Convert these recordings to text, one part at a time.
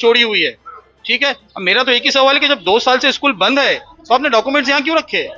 चोरी हुई है। ठीक है, अब मेरा तो एक ही सवाल है कि जब 2 साल से स्कूल बंद है तो आपने डॉक्यूमेंट्स यहाँ क्यों रखे?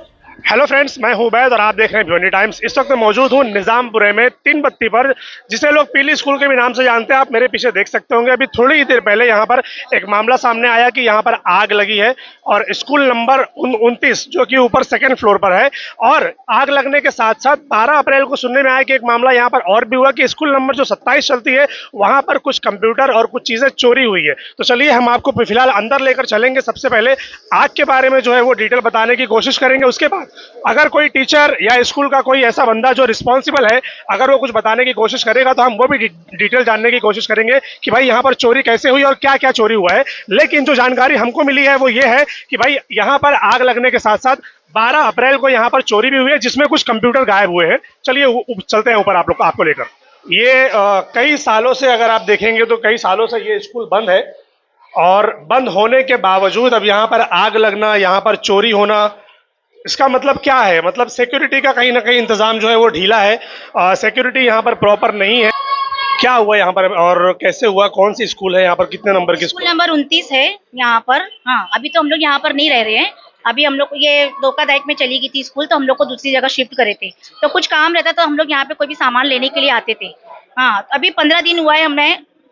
हेलो फ्रेंड्स, मैं हूं उबैद और आप देख रहे हैं भिवानी टाइम्स। इस वक्त मैं मौजूद हूं निजामपुरे में 3 बत्ती पर, जिसे लोग पीली स्कूल के भी नाम से जानते हैं। आप मेरे पीछे देख सकते होंगे, अभी थोड़ी ही देर पहले यहां पर एक मामला सामने आया कि यहां पर आग लगी है और स्कूल नंबर 29 जो कि ऊपर सेकंड फ्लोर पर है। और आग लगने के साथ साथ 12 अप्रैल को सुनने में आया कि एक मामला यहां पर और भी हुआ कि स्कूल नंबर जो 27 चलती है वहां पर कुछ कंप्यूटर और कुछ चीजें चोरी हुई है। तो चलिए हम आपको फिलहाल अंदर लेकर चलेंगे। सबसे पहले आग के बारे में जो है वो डिटेल बताने की कोशिश करेंगे। उसके बाद अगर कोई टीचर या स्कूल का कोई ऐसा बंदा जो रिस्पॉन्सिबल है, अगर वो कुछ बताने की कोशिश करेगा तो हम वो भी डिटेल जानने की कोशिश करेंगे कि भाई यहाँ पर चोरी कैसे हुई और क्या क्या चोरी हुआ है। लेकिन जो जानकारी हमको मिली है वो ये है कि भाई यहाँ पर आग लगने के साथ साथ 12 अप्रैल को यहाँ पर चोरी भी हुई है, जिसमें कुछ कंप्यूटर गायब हुए हैं। चलिए चलते हैं ऊपर आप लोग आपको लेकर। ये कई सालों से अगर आप देखेंगे तो कई सालों से ये स्कूल बंद है और बंद होने के बावजूद अब यहाँ पर आग लगना, यहाँ पर चोरी होना, इसका मतलब क्या है? मतलब सिक्योरिटी का कहीं ना कहीं इंतजाम जो है वो ढीला है। सिक्योरिटी यहाँ पर प्रॉपर नहीं है। क्या हुआ यहाँ पर और कैसे हुआ? कौन सी स्कूल है यहाँ पर? कितने नंबर की स्कूल स्कूल? नंबर 29 है यहाँ पर। हाँ, अभी तो हम लोग यहाँ पर नहीं रह रहे हैं। अभी हम लोग ये धोखादायक में चली गई थी स्कूल, तो हम लोग को दूसरी जगह शिफ्ट करे थे। तो कुछ काम रहता तो हम लोग यहाँ पे कोई भी सामान लेने के लिए आते थे। हाँ, अभी 15 दिन हुआ है, हमने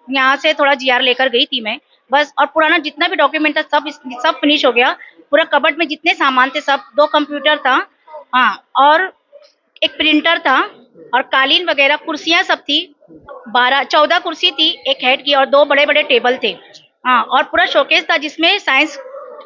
यहाँ से थोड़ा जीआर लेकर गई थी मैं बस। और पुराना जितना भी डॉक्यूमेंट था सब फिनिश हो गया। पूरा कबर्ड में जितने सामान थे सब, 2 कंप्यूटर था, हाँ, और एक प्रिंटर था और कालीन वगैरह, कुर्सियां सब थी। 14 कुर्सी थी, एक हेड की, और 2 बड़े बड़े टेबल थे। हाँ, और पूरा शोकेस था जिसमें साइंस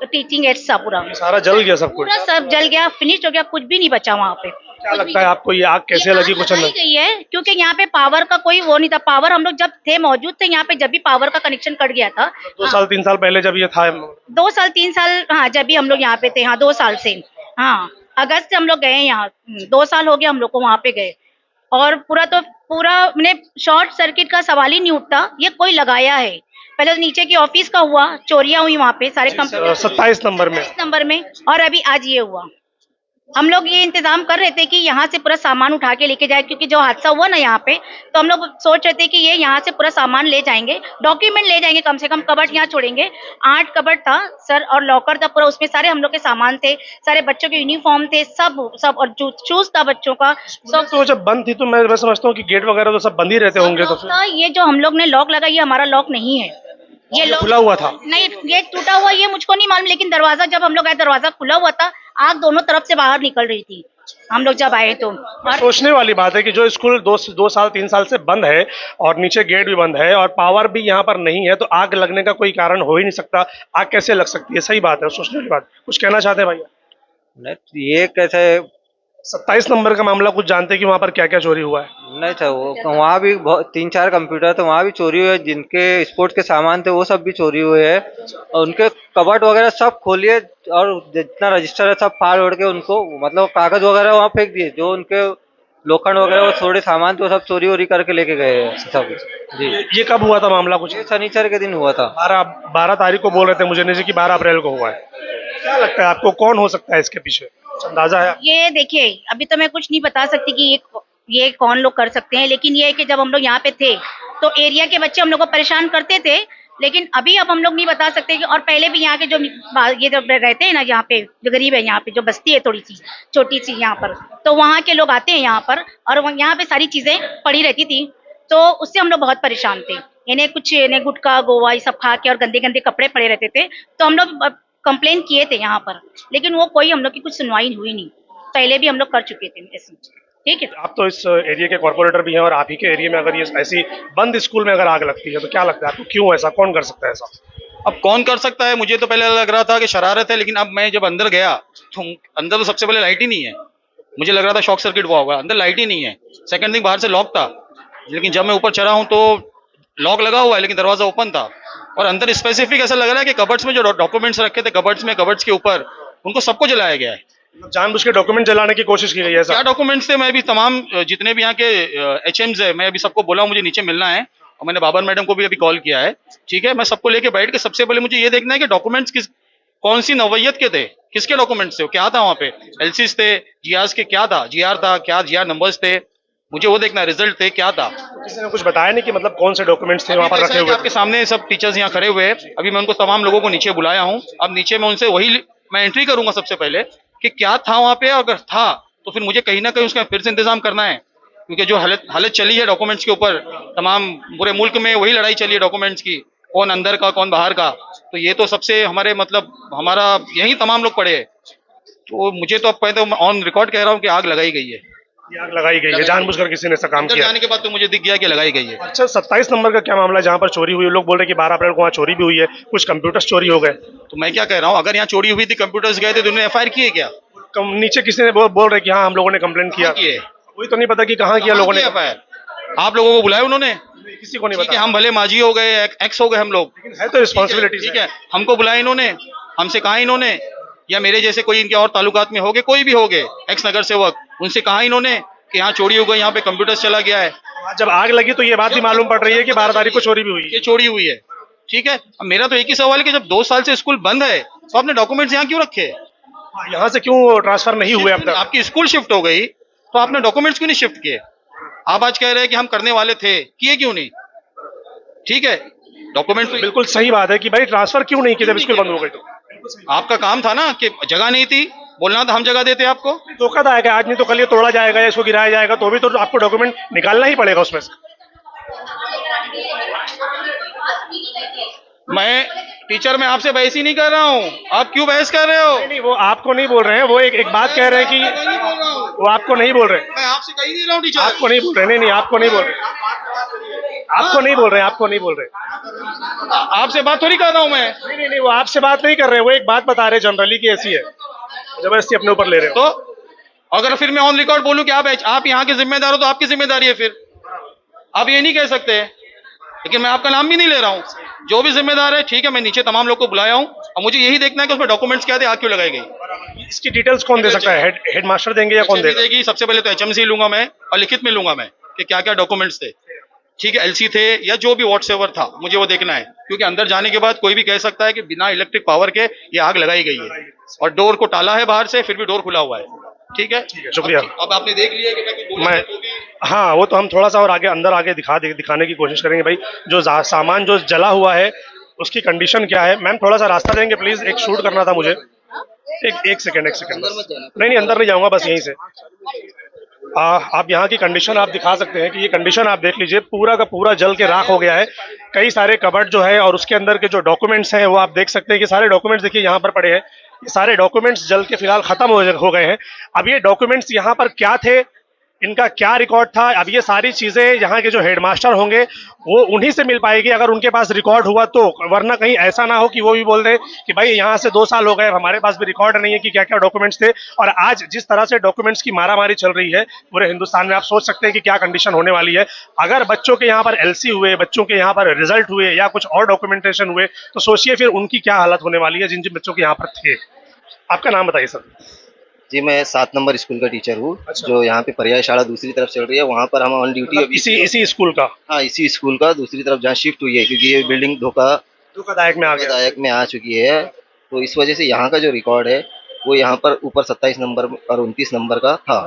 टीचिंग एड्स था। पूरा सारा जल गया सब कुछ? पूरा सब जल गया, फिनिश हो गया, कुछ भी नहीं बचा वहाँ पे। क्या लगता है आपको ये आग कैसे लगी? कुछ लगाई गई है क्योंकि यहाँ पे पावर का कोई वो नहीं था। पावर हम लोग जब थे मौजूद थे यहाँ पे, जब भी पावर का कनेक्शन कट गया था 2 साल 3 साल पहले जब ये था? 2 साल 3 साल, हाँ, जब भी हम लोग यहाँ पे थे। हाँ, 2 साल से, हाँ, अगस्त से हम लोग गए हैं यहाँ। 2 साल हो गया हम लोग को वहाँ पे गए। और पूरा मैंने शॉर्ट सर्किट का सवाल ही नहीं उठता, ये कोई लगाया है। पहले तो नीचे की ऑफिस का हुआ, चोरियां हुई वहाँ पे सारे कंप्यूटर 27 नंबर में। और अभी आज ये हुआ। हम लोग ये इंतजाम कर रहे थे कि यहाँ से पूरा सामान उठा के लेके जाए, क्योंकि जो हादसा हुआ ना यहाँ पे, तो हम लोग सोच रहे थे कि ये यहाँ से पूरा सामान ले जाएंगे, डॉक्यूमेंट ले जाएंगे, कम से कम कबर्ड यहाँ छोड़ेंगे। 8 कबर्ड था सर और लॉकर था पूरा, उसमें सारे हम लोग के सामान थे, सारे बच्चों के यूनिफॉर्म थे, सब और शूज था बच्चों का सब। तो जब बंद थी तो मैं समझता हूँ कि गेट वगैरह तो सब बंद ही रहते होंगे। तो फिर ये जो हम लोग ने लॉक लगा, ये हमारा लॉक नहीं है। ये लॉक खुला हुआ था? नहीं, ये टूटा हुआ, ये मुझको नहीं मालूम, लेकिन दरवाजा जब हम लोग आए दरवाजा खुला हुआ था। आग दोनों तरफ से बाहर निकल रही थी हम लोग जब आए तो। और सोचने वाली बात है कि जो स्कूल 2 साल 3 साल से बंद है और नीचे गेट भी बंद है और पावर भी यहाँ पर नहीं है, तो आग लगने का कोई कारण हो ही नहीं सकता। आग कैसे लग सकती है? सही बात है, सोचने वाली बात। कुछ कहना चाहते हैं भैया? नहीं, ये कैसे? 27 नंबर का मामला कुछ जानते हैं कि वहाँ पर क्या क्या चोरी हुआ है? नहीं था वो, वहाँ भी 3-4 कंप्यूटर थे, वहाँ भी चोरी हुए। जिनके स्पोर्ट्स के सामान थे वो सब भी चोरी हुए हैं और उनके कबर्ड वगैरह सब खोलिए और जितना रजिस्टर है सब फाड़ उड़ के उनको, मतलब कागज वगैरह वहाँ फेंक दिए। जो उनके लोखंड वगैरह वो थोड़े सामान थे वो सब चोरी वोरी करके लेके गए हैं सब। जी, ये कब हुआ था मामला? कुछ ये शनिचर के दिन हुआ था। 12 तारीख को बोल रहे थे मुझे नहीं कि 12 अप्रैल को हुआ है। क्या लगता है आपको, कौन हो सकता है इसके पीछे? कुछ अंदाजा है? ये देखिए, अभी तो मैं कुछ नहीं बता सकती कि ये कौन लोग कर सकते हैं, लेकिन ये है कि जब हम लोग यहाँ पे थे तो एरिया के बच्चे हम लोग को परेशान करते थे। लेकिन अभी अब हम लोग नहीं बता सकते कि, और पहले भी यहाँ के जो ये जो रहते हैं ना, यहाँ पे जो गरीब है, यहाँ पे जो बस्ती है थोड़ी सी छोटी सी यहाँ पर, तो वहाँ के लोग आते हैं यहाँ पर और यहाँ पे सारी चीजें पड़ी रहती थी, तो उससे हम लोग बहुत परेशान थे। इन्हें गुटखा गोवा ये सब खा के और गंदे गंदे कपड़े पड़े रहते थे, तो हम लोग कंप्लेन किए थे यहाँ पर, लेकिन वो कोई हम लोग की कुछ सुनवाई हुई नहीं। पहले भी हम लोग कर चुके थे ऐसे। ठीक है, आप तो इस एरिया के कॉर्पोरेटर भी हैं और आप ही के एरिया में अगर ये ऐसी बंद स्कूल में अगर आग लगती है तो क्या लगता है आपको, क्यों ऐसा, कौन कर सकता है ऐसा? अब कौन कर सकता है? मुझे तो पहले लग रहा था कि शरारत है, लेकिन अब मैं जब अंदर गया तो अंदर तो सबसे पहले लाइट ही नहीं है। मुझे लग रहा था शॉर्ट सर्किट हुआ होगा, अंदर लाइट ही नहीं है। सेकंड थिंग, बाहर से लॉक था, लेकिन जब मैं ऊपर चढ़ा हूँ तो लॉक लगा हुआ है लेकिन दरवाजा ओपन था। और अंदर स्पेसिफिक ऐसा लग रहा है कि कबर्ड्स में जो डॉक्यूमेंट्स रखे थे कबर्ड्स के ऊपर, उनको सबको जलाया गया है। जानबूझ के डॉक्यूमेंट जलाने की कोशिश की गई है? क्या डॉक्यूमेंट्स थे? मैं भी तमाम जितने भी यहाँ के HMs है, मैं अभी सबको बोला हूँ मुझे नीचे मिलना है, और मैंने बाबर मैडम को भी अभी कॉल किया है। ठीक है, मैं सबको लेके बैठ के सबसे पहले मुझे ये देखना है कि डॉक्यूमेंट्स कौन सी नौयत के थे, किसके डॉक्यूमेंट्स थे, क्या था वहाँ पे, LCs थे, GRs के क्या था, GR था क्या, GR नंबर्स थे, मुझे वो देखना, रिजल्ट थे क्या था। किसी ने कुछ बताया नहीं कि मतलब कौन से डॉक्यूमेंट्स थे वहाँ पर अभी तो ऐसा रखे है कि हुए? आपके सामने सब टीचर्स यहाँ खड़े हुए हैं, अभी मैं उनको तमाम लोगों को नीचे बुलाया हूँ। अब नीचे मैं उनसे वही मैं एंट्री करूंगा सबसे पहले कि क्या था वहाँ पे, अगर था तो फिर मुझे कहीं ना कहीं उसका फिर से इंतजाम करना है, क्योंकि जो हालत चली है डॉक्यूमेंट्स के ऊपर, तमाम पूरे मुल्क में वही लड़ाई चली है डॉक्यूमेंट्स की, कौन अंदर का कौन बाहर का। तो ये तो सबसे हमारे मतलब हमारा यही तमाम लोग पड़े हैं। तो मुझे तो अब पहले तो ऑन रिकॉर्ड कह रहा हूँ कि आग लगाई गई है। ये आग लगाई गई है, जानबूझकर किसी ने ऐसा काम अंदर किया? जाने के बाद तो मुझे दिख गया कि लगाई गई है। अच्छा, 27 नंबर का क्या मामला है जहाँ पर चोरी हुई है? लोग बोल रहे हैं कि 12 अप्रैल को वहाँ चोरी भी हुई है, कुछ कंप्यूटर्स चोरी हो गए। तो मैं क्या कह रहा हूँ, अगर यहाँ चोरी हुई थी, कंप्यूटर्स गए थे, तो उन्होंने FIR की है क्या? नीचे किसी ने बोल रहे कि हाँ हम लोगों ने कंप्लेंट किया। कहाँ की है? वही तो नहीं पता कि कहाँ किया लोगों ने। FIR आप लोगों को बुलाया उन्होंने? किसी को नहीं ठीक है, पता। हम भले माजी हो गए, एक्स हो गए हम लोग, लेकिन है तो रिस्पॉन्सिबिलिटी। ठीक है, हमको बुलाया इन्होंने, हमसे कहा इन्होंने, या मेरे जैसे कोई इनके और ताल्लुकात में होगे, कोई भी होगे एक्स नगर सेवक, उनसे कहा इन्होंने कि यहाँ चोरी हो गई, यहाँ पे कंप्यूटर्स चला गया है। जब आग लगी तो ये बात भी मालूम पड़ रही है कि 12 तारीख को चोरी भी हुई ये है। चोरी हुई है, ठीक है। अब मेरा तो एक ही सवाल है कि जब 2 साल से स्कूल बंद है तो आपने डॉक्यूमेंट्स यहाँ क्यों रखे? यहाँ से क्यों ट्रांसफर नहीं हुए अब तक? आपकी स्कूल शिफ्ट हो गई तो आपने डॉक्यूमेंट्स क्यों नहीं शिफ्ट किए? आप आज कह रहे हैं कि हम करने वाले थे, किए क्यों नहीं? ठीक है, डॉक्यूमेंट बिल्कुल सही बात है कि भाई ट्रांसफर क्यों नहीं किया जब स्कूल बंद हो गई तो? आपका काम था ना, कि जगह नहीं थी, बोलना था हम जगह देते आपको। धोखादायक है, आज नहीं तो कल ये तोड़ा जाएगा या इसको गिराया जाएगा, तो भी तो आपको डॉक्यूमेंट निकालना ही पड़ेगा उसमें से। मैं टीचर, मैं आपसे बहस ही नहीं कर रहा हूँ, आप क्यों बहस कर रहे हो? नहीं, वो आपको नहीं बोल रहे हैं, वो एक बात कह रहे हैं कि नहीं बोल रहा हूँ, वो आपको नहीं बोल रहे। मैं आपसे कही नहीं रहा हूँ टीचर, आपको नहीं बोल रहे, नहीं आपको नहीं बोल रहे, आपको नहीं बोल रहे, आपको नहीं बोल रहे। आपसे बात थोड़ी कर रहा हूँ मैं। नहीं, वो आपसे बात नहीं कर रहे, वो एक बात बता रहे जनरली की ऐसी है, जबरदस्ती अपने ऊपर ले रहे हो। तो अगर फिर मैं ऑन रिकॉर्ड बोलूं कि आप यहाँ के जिम्मेदार हो, तो आपकी जिम्मेदारी है, फिर आप ये नहीं कह सकते। लेकिन मैं आपका नाम भी नहीं ले रहा हूँ, जो भी जिम्मेदार है, ठीक है, मैं नीचे तमाम लोग को बुलाया हूँ, और मुझे यही देखना है कि उसमें डॉक्यूमेंट्स क्या थे, आग क्यों लगाई गई। इसकी डिटेल्स कौन दे सकता है? हेडमास्टर देंगे या कौन देगा? देगी सबसे पहले तो HMC लूंगा मैं, और लिखित में लूंगा मैं कि क्या क्या डॉक्यूमेंट्स थे, ठीक है, LC थे या जो भी व्हाट्सएवर था, मुझे वो देखना है। क्योंकि अंदर जाने के बाद कोई भी कह सकता है कि बिना इलेक्ट्रिक पावर के ये आग लगाई गई है, और डोर को टाला है बाहर से, फिर भी डोर खुला हुआ है। ठीक है, शुक्रिया। अब आपने देख लिया कि मैं कुछ बोलूं तो भी हाँ, वो तो हम थोड़ा सा और आगे दिखाने की कोशिश करेंगे भाई। जो सामान जो जला हुआ है उसकी कंडीशन क्या है। मैम थोड़ा सा रास्ता देंगे प्लीज, एक शूट करना था मुझे। एक सेकंड नहीं, अंदर नहीं जाऊंगा, बस यहीं से। आप यहाँ की कंडीशन आप दिखा सकते हैं कि ये कंडीशन आप देख लीजिए, पूरा का पूरा जल के राख हो गया है। कई सारे कबर्ड जो है और उसके अंदर के जो डॉक्यूमेंट्स हैं वो आप देख सकते हैं कि सारे डॉक्यूमेंट्स देखिए यहाँ पर पड़े हैं। ये सारे डॉक्यूमेंट्स जल के फिलहाल खत्म हो गए हैं। अब ये डॉक्यूमेंट्स यहाँ पर क्या थे, इनका क्या रिकॉर्ड था, अब ये सारी चीजें यहाँ के जो हेडमास्टर होंगे वो उन्हीं से मिल पाएगी अगर उनके पास रिकॉर्ड हुआ तो, वरना कहीं ऐसा ना हो कि वो भी बोल दें कि भाई यहाँ से 2 साल हो गए, हमारे पास भी रिकॉर्ड नहीं है कि क्या क्या डॉक्यूमेंट्स थे। और आज जिस तरह से डॉक्यूमेंट्स की मारामारी चल रही है पूरे हिंदुस्तान में, आप सोच सकते हैं कि क्या कंडीशन होने वाली है। अगर बच्चों के यहाँ पर LC हुए, बच्चों के यहाँ पर रिजल्ट हुए या कुछ और डॉक्यूमेंटेशन हुए, तो सोचिए फिर उनकी क्या हालत होने वाली है जिन जिन बच्चों के यहाँ पर थे। आपका नाम बताइए सर। जी, मैं 7 नंबर स्कूल का टीचर हूँ। अच्छा। जो यहाँ पे पर्याय शाला दूसरी तरफ चल रही है, वहाँ पर हम ऑन ड्यूटी मतलब इसी स्कूल का? हाँ, इसी स्कूल का दूसरी तरफ जहाँ शिफ्ट हुई है, क्योंकि ये बिल्डिंग धोखादायक में आ चुकी है। तो इस वजह से यहाँ का जो रिकॉर्ड है वो यहाँ पर ऊपर 27 नंबर और 29 नंबर का था।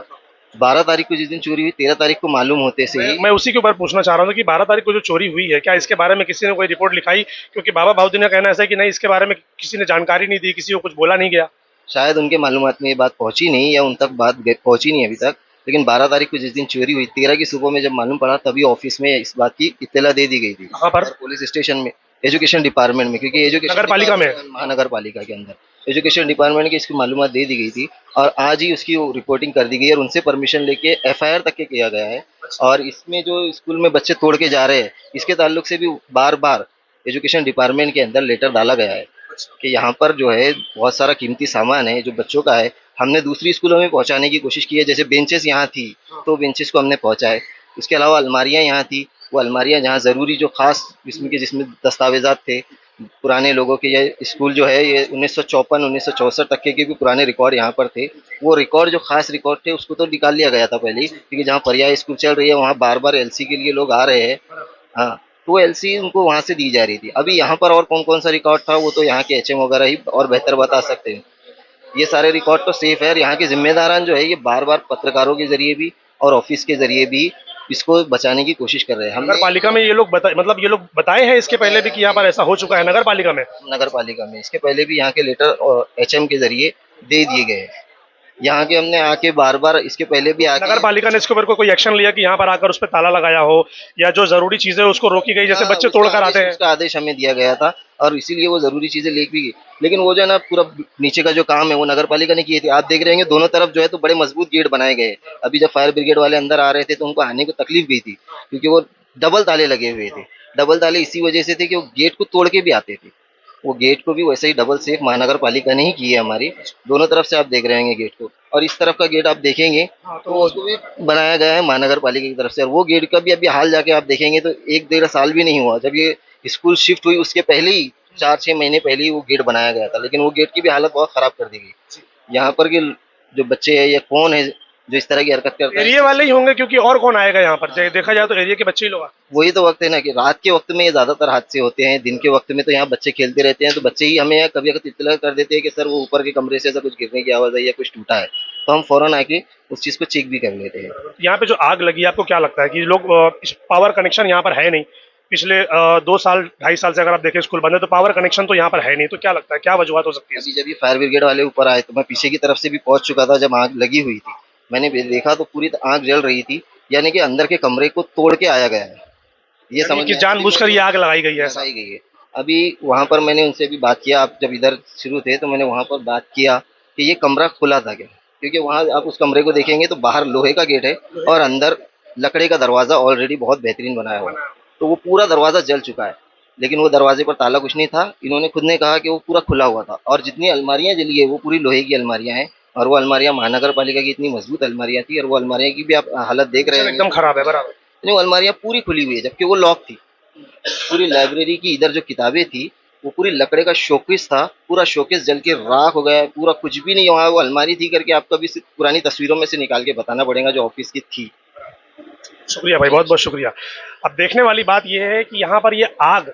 12 तारीख को जिस दिन चोरी हुई, 13 तारीख को मालूम होते से ही मैं उसी के ऊपर पूछना चाह रहा हूँ कि 12 तारीख को जो चोरी हुई है, क्या इसके बारे में किसी ने कोई रिपोर्ट लिखाई? क्योंकि बाबा भाउद्दीन का कहना ऐसा है कि नहीं, इसके बारे में किसी ने जानकारी नहीं दी, किसी को कुछ बोला नहीं गया। शायद उनके मालूमात में ये बात पहुंची नहीं, या उन तक बात पहुंची नहीं अभी तक। लेकिन 12 तारीख को जिस दिन चोरी हुई, 13 की सुबह में जब मालूम पड़ा, तभी ऑफिस में इस बात की इत्तला दे दी गई थी। कहाँ पर? पुलिस स्टेशन में, एजुकेशन डिपार्टमेंट में, क्योंकि एजुकेशन नगर पालिका में, महानगर पालिका के अंदर एजुकेशन डिपार्टमेंट की इसकी मालूमात दे दी गई थी। और आज ही उसकी रिपोर्टिंग कर दी गई और उनसे परमिशन लेके FIR तक के किया गया है। और इसमें जो स्कूल में बच्चे तोड़ के जा रहे हैं, इसके ताल्लुक से भी बार बार एजुकेशन डिपार्टमेंट के अंदर लेटर डाला गया है कि यहाँ पर जो है बहुत सारा कीमती सामान है जो बच्चों का है, हमने दूसरी स्कूलों में पहुँचाने की कोशिश की है। जैसे बेंचेस यहाँ थी तो बेंचेस को हमने पहुँचाए। उसके अलावा अलमारियाँ यहाँ थी, वो अलमारियाँ जहाँ ज़रूरी जो खास किस्म के जिसमें दस्तावेजात थे पुराने लोगों के, ये स्कूल जो है ये 1954-1964 तक के भी पुराने रिकॉर्ड यहाँ पर थे। वो रिकॉर्ड जो खास रिकॉर्ड थे उसको तो निकाल लिया गया था पहले ही, क्योंकि जहाँ पर्याय स्कूल चल रही है वहाँ बार बार LC के लिए लोग आ रहे हैं। हाँ, तो वो LC उनको वहाँ से दी जा रही थी। अभी यहाँ पर और कौन कौन सा रिकॉर्ड था वो तो यहाँ के HM वगैरह ही और बेहतर बता सकते हैं। ये सारे रिकॉर्ड तो सेफ है। यहाँ के जिम्मेदारान जो है ये बार बार पत्रकारों के जरिए भी और ऑफिस के जरिए भी इसको बचाने की कोशिश कर रहे हैं। नगर हमने पालिका में ये लोग ये लोग बताए हैं इसके पहले भी कि यहाँ पर ऐसा हो चुका है नगर पालिका में? नगर पालिका में इसके पहले भी यहाँ के लेटर और एचएम के जरिए दे दिए गए हैं। यहाँ के हमने आके बार बार इसके पहले भी आके नगर पालिका ने इसके ऊपर कोई एक्शन लिया कि यहाँ पर आकर उस पर ताला लगाया हो या जो जरूरी चीजें उसको रोकी गई, जैसे बच्चे तोड़ कर आते हैं? उसका आदेश हमें दिया गया था और इसीलिए वो जरूरी चीजें ले भी गई, लेकिन वो जो है ना पूरा नीचे का जो काम है वो नगर पालिका ने किए थे। आप देख रहे हैं दोनों तरफ जो है तो बड़े मजबूत गेट बनाए गए। अभी जब फायर ब्रिगेड वाले अंदर आ रहे थे तो उनको आने को तकलीफ भी थी, क्योंकि वो डबल ताले लगे हुए थे। डबल ताले इसी वजह से थे कि वो गेट को तोड़ के भी आते थे। वो गेट को भी वैसे ही डबल सेफ महानगर पालिका ने ही की है हमारी। दोनों तरफ से आप देख रहे हैं गेट को, और इस तरफ का गेट आप देखेंगे तो उसको भी बनाया गया है महानगर पालिका की तरफ से। और वो गेट का भी अभी हाल जाके आप देखेंगे तो 1-1.5 साल भी नहीं हुआ, जब ये स्कूल शिफ्ट हुई उसके पहले ही 4-6 महीने पहले ही वो गेट बनाया गया था, लेकिन वो गेट की भी हालत बहुत खराब कर दी गई। यहाँ पर के जो बच्चे हैं या कौन है जो इस तरह की हरकत करता है, एरिया वाले ही होंगे, क्योंकि और कौन आएगा यहाँ पर? देखा जाए तो एरिया के बच्चे ही लोग वही तो वक्त है ना कि रात के वक्त में ये ज्यादातर हादसे होते हैं। दिन के वक्त में तो यहाँ बच्चे खेलते रहते हैं, तो बच्चे ही हमें कभी अगर इत्तला कर देते हैं कि सर वो ऊपर के कमरे से ऐसा कुछ गिरने की आवाज आई या कुछ टूटा है, तो हम फौरन आके उस चीज को चेक भी कर लेते हैं। यहाँ पे जो आग लगी, आपको क्या लगता है कि लोग पावर कनेक्शन यहाँ पर है नहीं? पिछले 2 साल 2.5 साल से अगर आप देखें स्कूल बंद है, तो पावर कनेक्शन तो यहाँ पर है नहीं, तो क्या लगता है क्या वजूहत हो सकती है? अभी जब ये फायर ब्रिगेड वाले ऊपर आए तो मैं पीछे की तरफ से भी पहुंच चुका था। जब आग लगी हुई थी मैंने देखा तो पूरी आग जल रही थी, यानी कि अंदर के कमरे को तोड़ के आया गया है। ये समझ कि जानबूझकर ये आग लगाई गई है ऐसा? लगाई गई है। अभी वहां पर मैंने उनसे भी बात किया, आप जब इधर शुरू थे तो मैंने वहां पर बात किया कि ये कमरा खुला था क्या, क्योंकि वहां आप उस कमरे को देखेंगे तो बाहर लोहे का गेट है और अंदर लकड़े का दरवाजा ऑलरेडी बहुत बेहतरीन बनाया हुआ है, तो वो पूरा दरवाजा जल चुका है। लेकिन वो दरवाजे पर ताला कुछ नहीं था, इन्होंने खुद ने कहा कि वो पूरा खुला हुआ था। और जितनी अलमारियां जली है वो पूरी लोहे की अलमारियां हैं, और वो अलमारियां महानगर पालिका की इतनी मजबूत अलमारियां थी, और वो अलमारियां की भी आप हालत देख रहे हैं एकदम खराब है। बराबर। वो अलमारियां पूरी खुली हुई है, जबकि वो लॉक थी। पूरी लाइब्रेरी की इधर जो किताबें थी वो पूरी लकड़े का शोकेस था, पूरा शोकेस जल के राख हो गया है, पूरा कुछ भी नहीं। वहाँ वो अलमारी थी करके आपको अभी पुरानी तस्वीरों में से निकाल के बताना पड़ेगा जो ऑफिस की थी। शुक्रिया भाई, बहुत बहुत शुक्रिया। अब देखने वाली बात यह है कि यहाँ पर ये आग,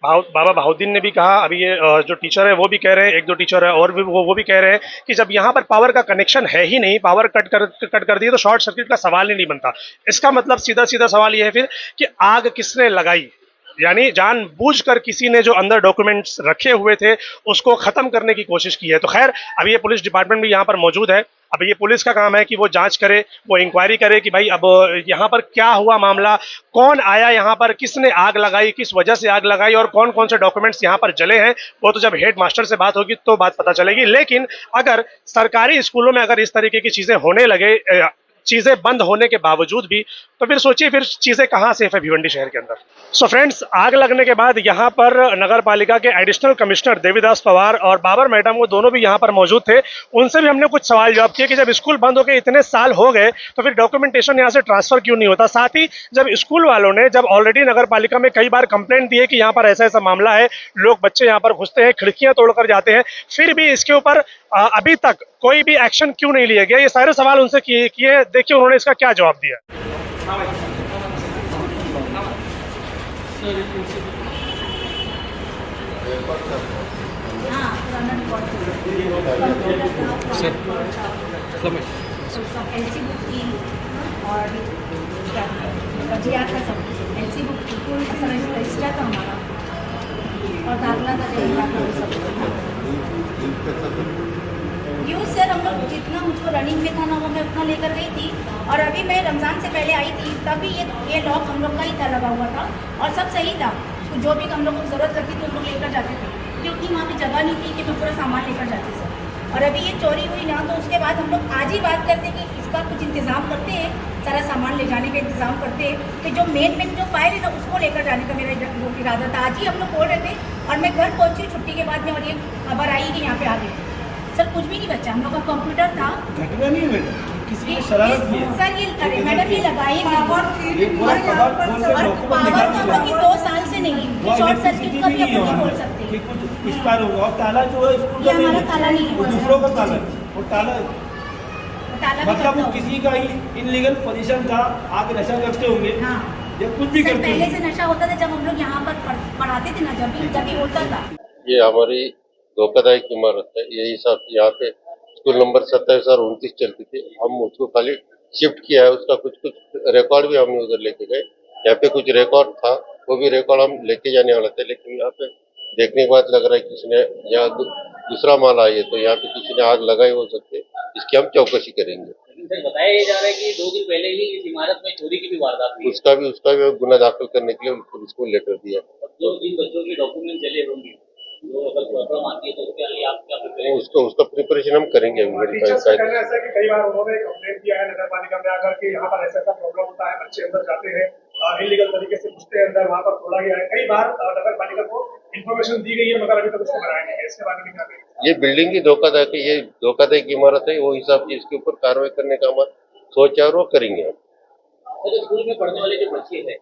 बाबा बहाउद्दीन ने भी कहा, अभी ये जो टीचर है वो भी कह रहे हैं, 1-2 टीचर है और भी वो भी कह रहे हैं कि जब यहाँ पर पावर का कनेक्शन है ही नहीं, पावर कट कर दिए तो शॉर्ट सर्किट का सवाल ही नहीं बनता। इसका मतलब सीधा सीधा सवाल ये है फिर कि आग किसने लगाई, यानी जानबूझकर किसी ने जो अंदर डॉक्यूमेंट्स रखे हुए थे उसको खत्म करने की कोशिश की है। तो खैर अभी ये पुलिस डिपार्टमेंट भी यहाँ पर मौजूद है। अब ये पुलिस का काम है कि वो जांच करे, वो इंक्वायरी करे कि भाई अब यहाँ पर क्या हुआ मामला, कौन आया यहाँ पर, किसने आग लगाई, किस वजह से आग लगाई और कौन कौन से डॉक्यूमेंट्स यहाँ पर जले हैं। वो तो जब हेड मास्टर से बात होगी तो बात पता चलेगी। लेकिन अगर सरकारी स्कूलों में अगर इस तरीके की चीजें होने लगे, चीजें बंद होने के बावजूद भी, तो फिर सोचिए फिर चीजें कहां सेफ है भिवंडी शहर के अंदर। सो फ्रेंड्स, आग लगने के बाद यहां पर नगर पालिका के एडिशनल कमिश्नर देवीदास पवार और बाबर मैडम वो दोनों भी यहां पर मौजूद थे। उनसे भी हमने कुछ सवाल जवाब किए कि जब स्कूल बंद हो गए इतने साल हो गए तो फिर डॉक्यूमेंटेशन यहां से ट्रांसफर क्यों नहीं होता। साथ ही जब स्कूल वालों ने जब ऑलरेडी नगर पालिका में कई बार कंप्लेंट दी है कि यहाँ पर ऐसा ऐसा मामला है, लोग बच्चे यहाँ पर घुसते हैं, खिड़कियां तोड़कर जाते हैं, फिर भी इसके ऊपर अभी तक कोई भी एक्शन क्यों नहीं लिया गया, ये सारे सवाल उनसे किए। देखिए उन्होंने इसका क्या जवाब दिया। एलसी बुक की और का सब एलसी बुक की रजिस्टर था हमारा और दाखला था यूँ सर हम लोग जितना मुझको रनिंग में था ना वो मैं उतना लेकर गई थी। और अभी मैं रमज़ान से पहले आई थी तभी ये लॉक हम लोग का ही था, लगा हुआ था और सब सही था। तो जो भी हम लोग को ज़रूरत लगती थी हम लोग लेकर जाते थे, क्योंकि वहाँ पे जगह नहीं थी कि मैं पूरा सामान लेकर जाती सर। और अभी ये चोरी हुई ना तो उसके बाद हम लोग आज ही बात करते कि इसका कुछ इंतज़ाम करते हैं, सारा सामान ले जाने का इंतज़ाम करते हैं। तो जो मेन जो फाइल है ना उसको लेकर जाने का मेरा इरादा था। आज ही हम लोग बोल रहे थे और मैं घर पहुँची छुट्टी के बाद में और ये खबर आई कि यहाँ पे आ गए। सर कुछ भी नहीं बचा, हम लोग का कंप्यूटर था। घटना नहीं बेटा, किसी ने शरारत की है सर। ये मैडम ये लगाई पावर तो हम लोग की 2 साल से नहीं, शॉर्ट सर्किट का भी अपन नहीं बोल सकते कि कुछ विस्तार होगा। और ताला जो है स्कूल का हमारा ताला नहीं वो दूसरों का ताला है, वो ताला मतलब वो किसी का ही इनलीगल पोजीशन था, आगे नशा करते होंगे या कुछ भी करते पहले से नशा होता था जब हम लोग यहाँ पर पढ़ाते थे ना, जब भी होता था। ये हमारी धोखादायक इमारत है, यही सब यहाँ पे स्कूल नंबर 27 और 29 चलती थी। हम उसको खाली शिफ्ट किया है उसका कुछ कुछ रिकॉर्ड भी हमने उधर लेके गए। यहाँ पे कुछ रिकॉर्ड था, वो भी रिकॉर्ड हम लेके जाने वाले थे, लेकिन यहाँ पे देखने के बाद लग रहा है कि किसी ने यहाँ दूसरा माल आई है, तो यहाँ पे किसी ने आग लगाई हो सकती है, इसकी हम चौकसी करेंगे। सर बताया जा रहा है कि 2 दिन पहले ही इस इमारत में चोरी की भी वारदात हुई है। उसका भी गुना दाखिल करने के लिए पुलिस को लेटर दिया। जो जिन बच्चों के डॉक्यूमेंट चले होंगे, जो अगर प्रॉब्लम आती है तो उसके लिए आप क्या प्रिपरेशन? उसका प्रिपरेशन हम करेंगे। टीचर्स का कहना ऐसा है कि कई बार उन्होंने कंप्लेंट किया है नगर पालिका में आकर के यहाँ पर ऐसा प्रॉब्लम होता है, बच्चे अंदर जाते हैं इलीगल तरीके से घुसते हैं अंदर, वहाँ पर तोड़ा गया है। कई बार नगर पालिका को इन्फॉर्मेशन दी गई है मगर अभी तक उसको बनाया नहीं है। इसके बारे में क्या कहेंगे? ये बिल्डिंग की धोखाधड़ी की इमारत है, वो हिसाब से इसके ऊपर कार्रवाई करने का हमारा सोच है और वो करेंगे हम। सर स्कूल में पढ़ने वाले जो बच्चे हैं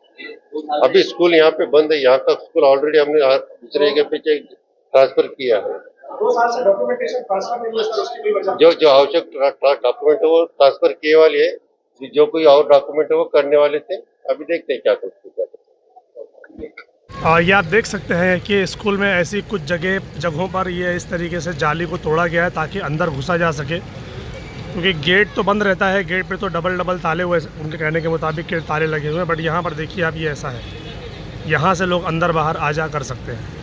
अभी स्कूल यहाँ पे बंद है, यहाँ का स्कूल ऑलरेडी हमने दूसरे जगह पे ट्रांसफर किया है। 2 साल से डॉक्यूमेंटेशन ट्रांसफर नहीं हुआ सर, उसकी कोई वजह? जो आवश्यक डॉक्यूमेंट है वो ट्रांसफर किए वाले है, जो कोई और डॉक्यूमेंट है वो करने वाले थे। अभी देखते हैं क्या करते हैं। ये आप देख सकते हैं कि स्कूल में ऐसी कुछ जगहों पर ये इस तरीके से जाली को तोड़ा गया है ताकि अंदर घुसा जा सके, क्योंकि गेट तो बंद रहता है, गेट पे तो डबल ताले हुए, उनके कहने के मुताबिक के ताले लगे हुए हैं। बट यहाँ पर देखिए आप, ये ऐसा है, यहाँ से लोग अंदर बाहर आ जा कर सकते हैं।